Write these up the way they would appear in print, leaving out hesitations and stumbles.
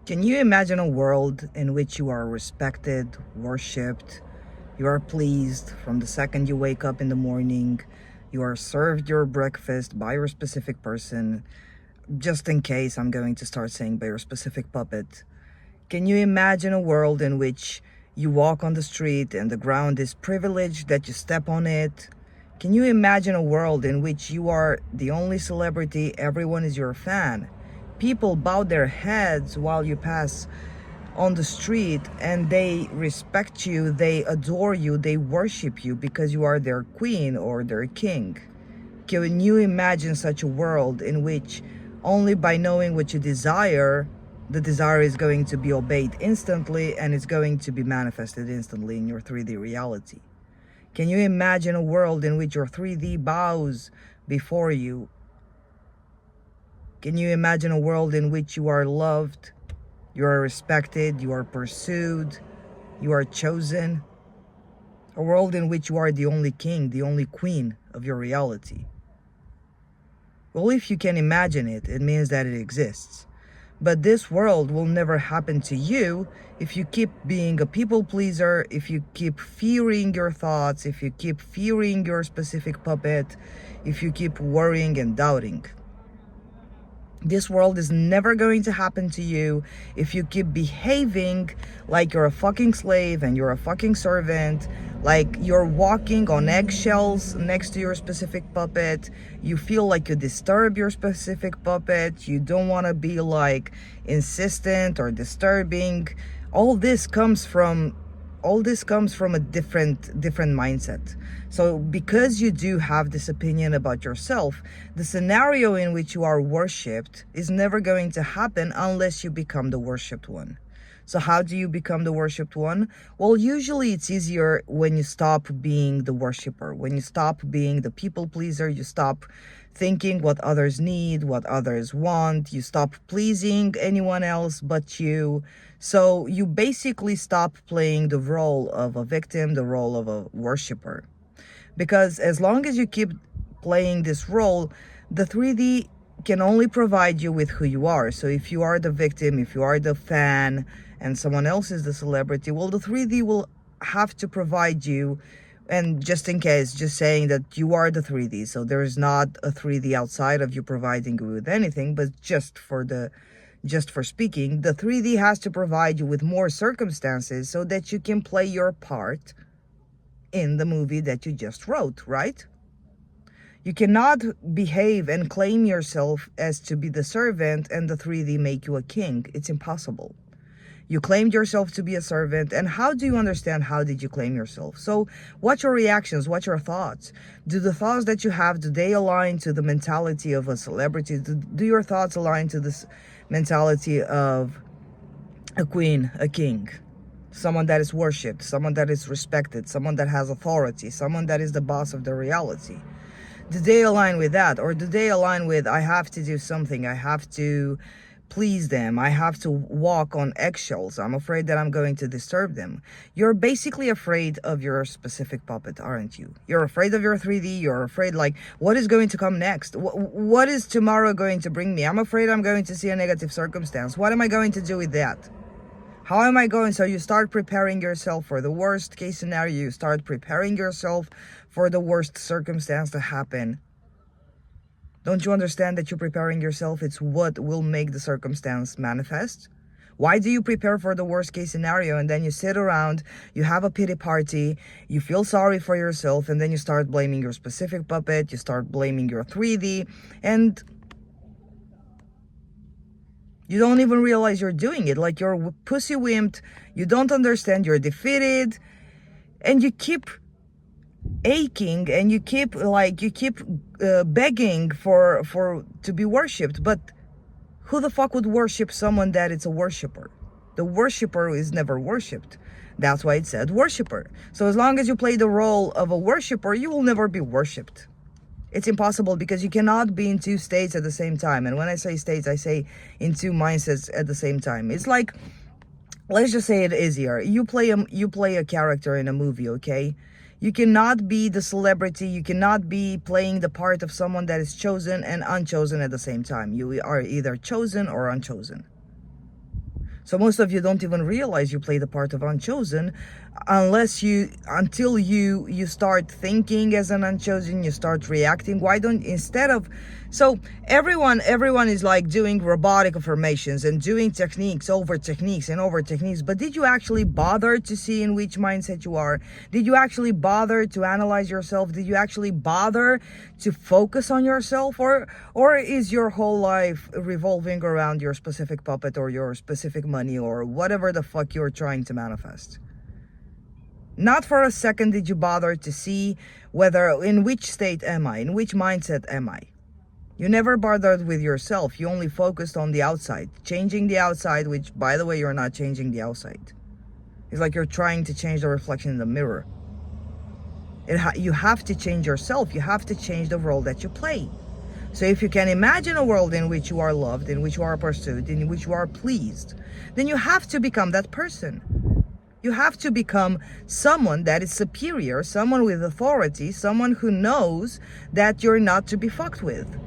Can you imagine a world in which you are respected, worshipped, you are pleased from the second you wake up in the morning, you are served your breakfast by your specific person, just in case I'm going to start saying by your specific puppet. Can you imagine a world in which you walk on the street and the ground is privileged that you step on it? Can you imagine a world in which you are the only celebrity, everyone is your fan? People bow their heads while you pass on the street and they respect you, they adore you, they worship you because you are their queen or their king. Can you imagine such a world in which only by knowing what you desire, the desire is going to be obeyed instantly and it's going to be manifested instantly in your 3D reality? Can you imagine a world in which your 3D bows before you? Can you imagine a world in which you are loved, you are respected, you are pursued, you are chosen? A world in which you are the only king, the only queen of your reality. Well, if you can imagine it, it means that it exists. But this world will never happen to you if you keep being a people pleaser, if you keep fearing your thoughts, if you keep fearing your specific puppet, if you keep worrying and doubting. This world is never going to happen to you if you keep behaving like you're a fucking slave and you're a fucking servant, like you're walking on eggshells next to your specific puppet. You feel like you disturb your specific puppet. You don't want to be like insistent or disturbing. All this comes from a different mindset. So because you do have this opinion about yourself, the scenario in which you are worshipped is never going to happen unless you become the worshipped one. So how do you become the worshipped one? Well, usually it's easier when you stop being the worshipper, when you stop being the people pleaser, you stop thinking what others need, what others want, you stop pleasing anyone else but you. So you basically stop playing the role of a victim, the role of a worshiper. Because as long as you keep playing this role, the 3D can only provide you with who you are. So if you are the victim, if you are the fan, and someone else is the celebrity, well, the 3D will have to provide you, and just in case, just saying that you are the 3D. So there is not a 3D outside of you providing you with anything, but just for speaking, the 3D has to provide you with more circumstances so that you can play your part in the movie that you just wrote, right? You cannot behave and claim yourself as to be the servant and the 3D make you a king. It's impossible. You claimed yourself to be a servant, and how do you understand how did you claim yourself? So what's your reactions? What's your thoughts? Do the thoughts that you have, do they align to the mentality of a celebrity? Do your thoughts align to this mentality of a queen, a king? Someone that is worshipped, someone that is respected, someone that has authority, someone that is the boss of the reality. Do they align with that? Or do they align with, I have to do something, I have to please them, I have to walk on eggshells, I'm afraid that I'm going to disturb them? You're basically afraid of your specific puppet, aren't you? You're afraid of your 3D, you're afraid like, what is going to come next? What is tomorrow going to bring me? I'm afraid I'm going to see a negative circumstance. What am I going to do with that? How am I going? So you start preparing yourself for the worst case scenario. You start preparing yourself for the worst circumstance to happen. Don't you understand that you're preparing yourself? It's what will make the circumstance manifest. Why do you prepare for the worst case scenario and then you sit around, you have a pity party, you feel sorry for yourself, and then you start blaming your specific puppet, you start blaming your 3D, and you don't even realize you're doing it. Like you're pussy wimped, you don't understand, you're defeated, and you keep aching and you keep begging for to be worshipped. But who the fuck would worship someone that is a worshiper? The worshiper is never worshipped. That's why it said worshiper. So as long as you play the role of a worshiper, you will never be worshipped. It's impossible because you cannot be in two states at the same time. And when I say states, I say in two mindsets at the same time. It's like, let's just say it easier. You play a character in a movie, okay? You cannot be the celebrity. You cannot be playing the part of someone that is chosen and unchosen at the same time. You are either chosen or unchosen. So most of you don't even realize you play the part of unchosen until you start thinking as an unchosen, you start reacting. Why don't, instead of, so everyone is like doing robotic affirmations and doing techniques over techniques and over techniques, but did you actually bother to see in which mindset you are? Did you actually bother to analyze yourself? Did you actually bother to focus on yourself? Or is your whole life revolving around your specific puppet or your specific money or whatever the fuck you're trying to manifest? Not for a second did you bother to see in which state am I, in which mindset am I. You never bothered with yourself. You only focused on the outside, changing the outside, which, by the way, you're not changing the outside. It's like you're trying to change the reflection in the mirror. You have to change yourself. You have to change the role that you play. So if you can imagine a world in which you are loved, in which you are pursued, in which you are pleased, then you have to become that person. You have to become someone that is superior, someone with authority, someone who knows that you're not to be fucked with.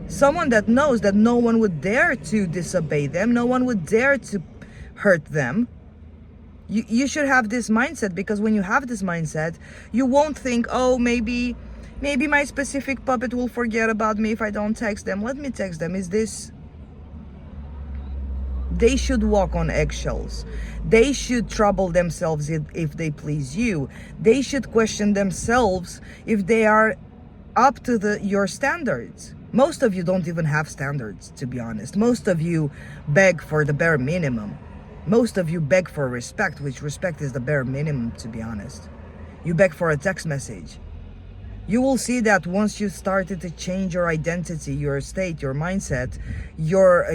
Someone that knows that no one would dare to disobey them, no one would dare to hurt them. You should have this mindset, because when you have this mindset, you won't think, oh, maybe my specific puppet will forget about me if I don't text them. Let me text them. They should walk on eggshells. They should trouble themselves if they please you. They should question themselves if they are up to your standards. Most of you don't even have standards, to be honest. Most of you beg for the bare minimum. Most of you beg for respect, which respect is the bare minimum, to be honest. You beg for a text message. You will see that once you started to change your identity, your state, your mindset, your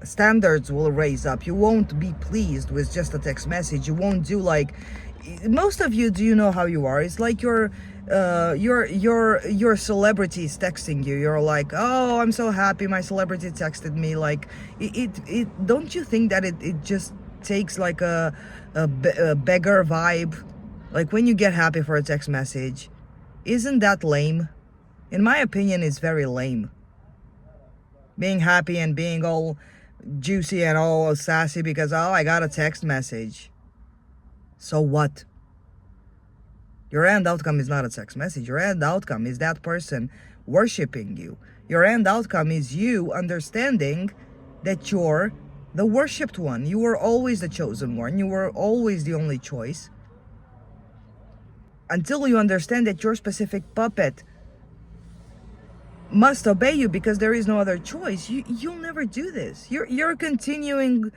standards will raise up. You won't be pleased with just a text message. You won't do like, most of you, do you know how you are? It's like your celebrity is texting you. You're like, oh, I'm so happy my celebrity texted me. Like, don't you think that it just takes like a beggar vibe? Like when you get happy for a text message, isn't that lame? In my opinion, it's very lame. Being happy and being all juicy and all sassy because, oh, I got a text message. So what? Your end outcome is not a text message. Your end outcome is that person worshiping you. Your end outcome is you understanding that you're the worshipped one. You were always the chosen one. You were always the only choice. Until you understand that your specific puppet must obey you because there is no other choice, you'll never do this. You're continuing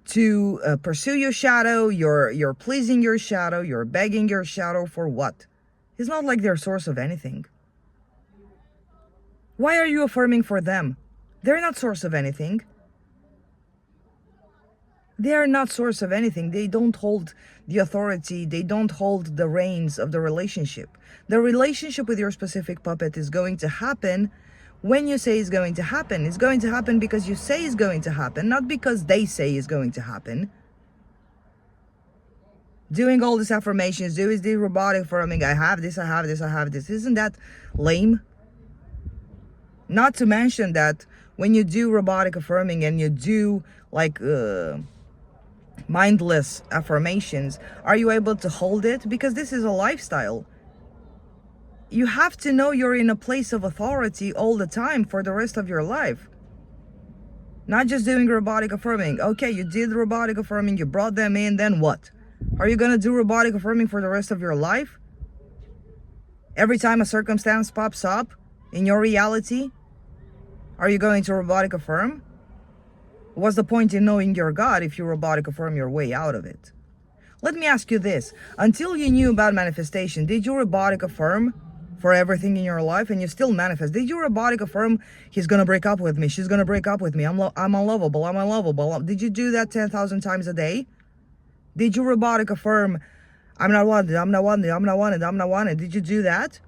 to pursue your shadow. You're pleasing your shadow. You're begging your shadow for what? It's not like they're a source of anything. Why are you affirming for them? They're not source of anything. They are not source of anything. They don't hold the authority. They don't hold the reins of the relationship. The relationship with your specific puppet is going to happen when you say it's going to happen. It's going to happen because you say it's going to happen, not because they say it's going to happen. Doing all these affirmations, doing the robotic affirming, I have this, I have this, I have this. Isn't that lame? Not to mention that when you do robotic affirming and you do like mindless affirmations, are you able to hold it? Because this is a lifestyle. You have to know you're in a place of authority all the time for the rest of your life. Not just doing robotic affirming. Okay, you did robotic affirming, you brought them in, then what? Are you going to do robotic affirming for the rest of your life? Every time a circumstance pops up in your reality, are you going to robotic affirm? What's the point in knowing your God if you robotic affirm your way out of it? Let me ask you this. Until you knew about manifestation, did you robotic affirm for everything in your life and you still manifest? Did you robotic affirm, he's going to break up with me, she's going to break up with me, I'm unlovable, I'm unlovable? Did you do that 10,000 times a day? Did you robotic affirm, I'm not wanted, I'm not wanted, I'm not wanted, I'm not wanted? Did you do that?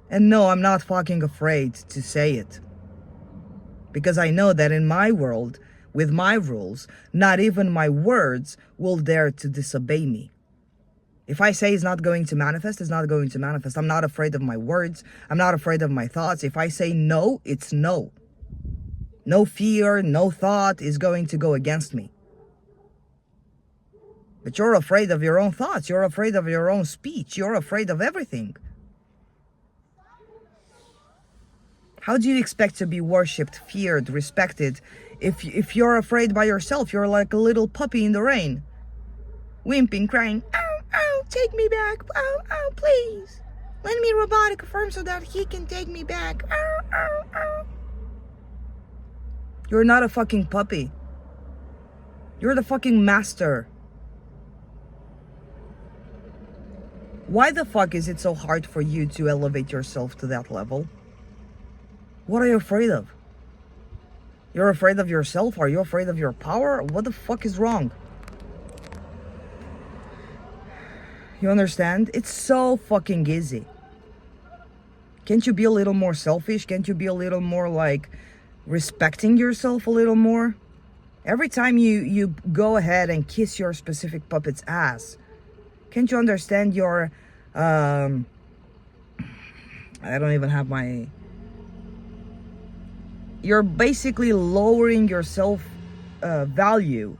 And no, I'm not fucking afraid to say it. Because I know that in my world, with my rules, not even my words will dare to disobey me. If I say it's not going to manifest, it's not going to manifest. I'm not afraid of my words. I'm not afraid of my thoughts. If I say no, it's no. No fear, no thought is going to go against me. But you're afraid of your own thoughts. You're afraid of your own speech. You're afraid of everything. How do you expect to be worshipped, feared, respected if you're afraid by yourself? You're like a little puppy in the rain, whimpering, crying, "Ow, ow, take me back. Ow, ow, please. Let me robotic affirm so that he can take me back. Ow, ow, ow." You're not a fucking puppy. You're the fucking master. Why the fuck is it so hard for you to elevate yourself to that level? What are you afraid of? You're afraid of yourself? Are you afraid of your power? What the fuck is wrong? You understand? It's so fucking easy. Can't you be a little more selfish? Can't you be a little more like respecting yourself a little more? Every time you go ahead and kiss your specific puppet's ass, can't you understand your I don't even have my... You're basically lowering your self value.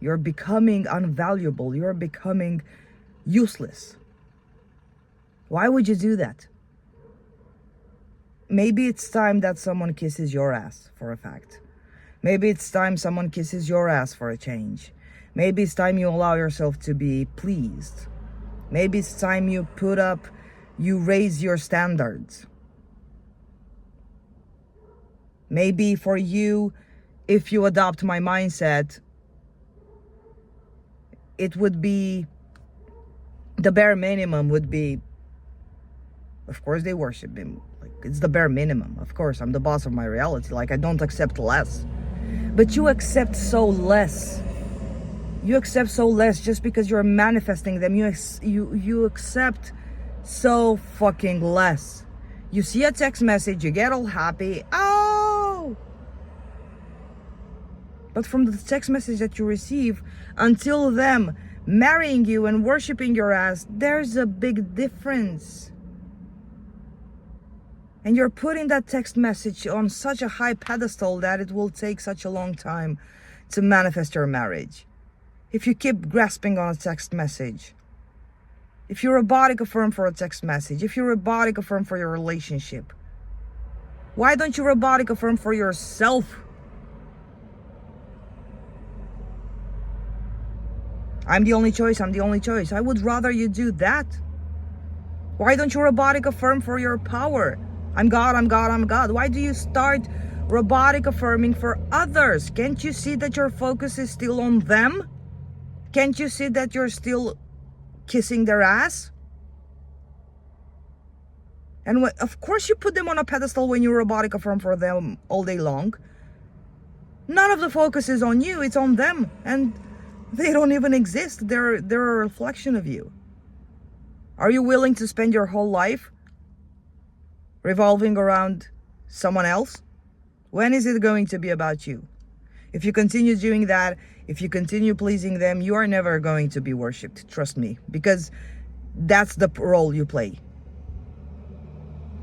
You're becoming unvaluable. You're becoming useless. Why would you do that? Maybe it's time that someone kisses your ass for a fact. Maybe it's time someone kisses your ass for a change. Maybe it's time you allow yourself to be pleased. Maybe it's time you raise your standards. Maybe for you, if you adopt my mindset, it would be, the bare minimum would be, of course they worship him. Like, it's the bare minimum. Of course, I'm the boss of my reality. Like, I don't accept less. But you accept so less. You accept so less just because you're manifesting them. You accept so fucking less. You see a text message, you get all happy. Oh! But from the text message that you receive until them marrying you and worshiping your ass, there's a big difference. And you're putting that text message on such a high pedestal that it will take such a long time to manifest your marriage. If you keep grasping on a text message, if you robotic affirm for a text message, if you robotic affirm for your relationship, why don't you robotic affirm for yourself? I'm the only choice, I'm the only choice. I would rather you do that. Why don't you robotic affirm for your power? I'm God, I'm God, I'm God. Why do you start robotic affirming for others? Can't you see that your focus is still on them? Can't you see that you're still kissing their ass? And of course you put them on a pedestal when you robotic affirm for them all day long. None of the focus is on you, it's on them. And they don't even exist. They're a reflection of you. Are you willing to spend your whole life revolving around someone else? When is it going to be about you? If you continue doing that, if you continue pleasing them, you are never going to be worshipped. Trust me, because that's the role you play.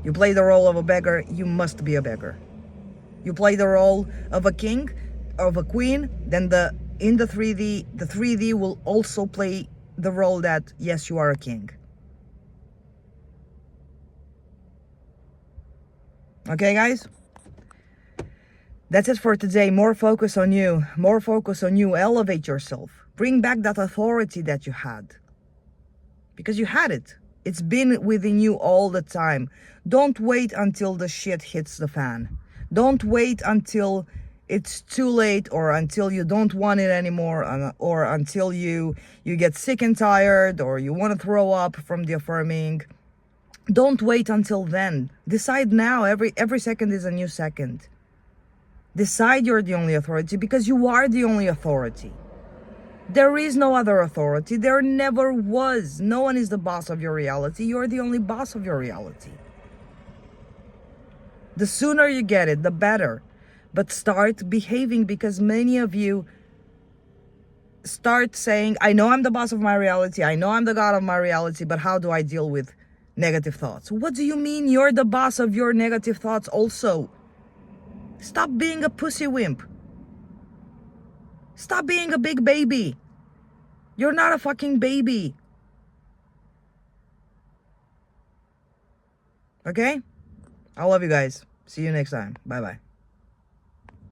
You play the role of a beggar, you must be a beggar. You play the role of a king, of a queen, then in the 3D will also play the role that, yes, you are a king. Okay, guys? That's it for today. More focus on you. More focus on you. Elevate yourself. Bring back that authority that you had. Because you had it. It's been within you all the time. Don't wait until the shit hits the fan. Don't wait until it's too late, or until you don't want it anymore, or until you get sick and tired, or you want to throw up from the affirming. Don't wait until then. Decide now. Every second is a new second. Decide you're the only authority, because you are the only authority. There is no other authority. There never was. No one is the boss of your reality. You're the only boss of your reality. The sooner you get it, the better. But start behaving, because many of you start saying, I know I'm the boss of my reality. I know I'm the God of my reality, but how do I deal with negative thoughts? What do you mean you're the boss of your negative thoughts also? Stop being a pussy wimp. Stop being a big baby. You're not a fucking baby. Okay? I love you guys. See you next time. Bye-bye.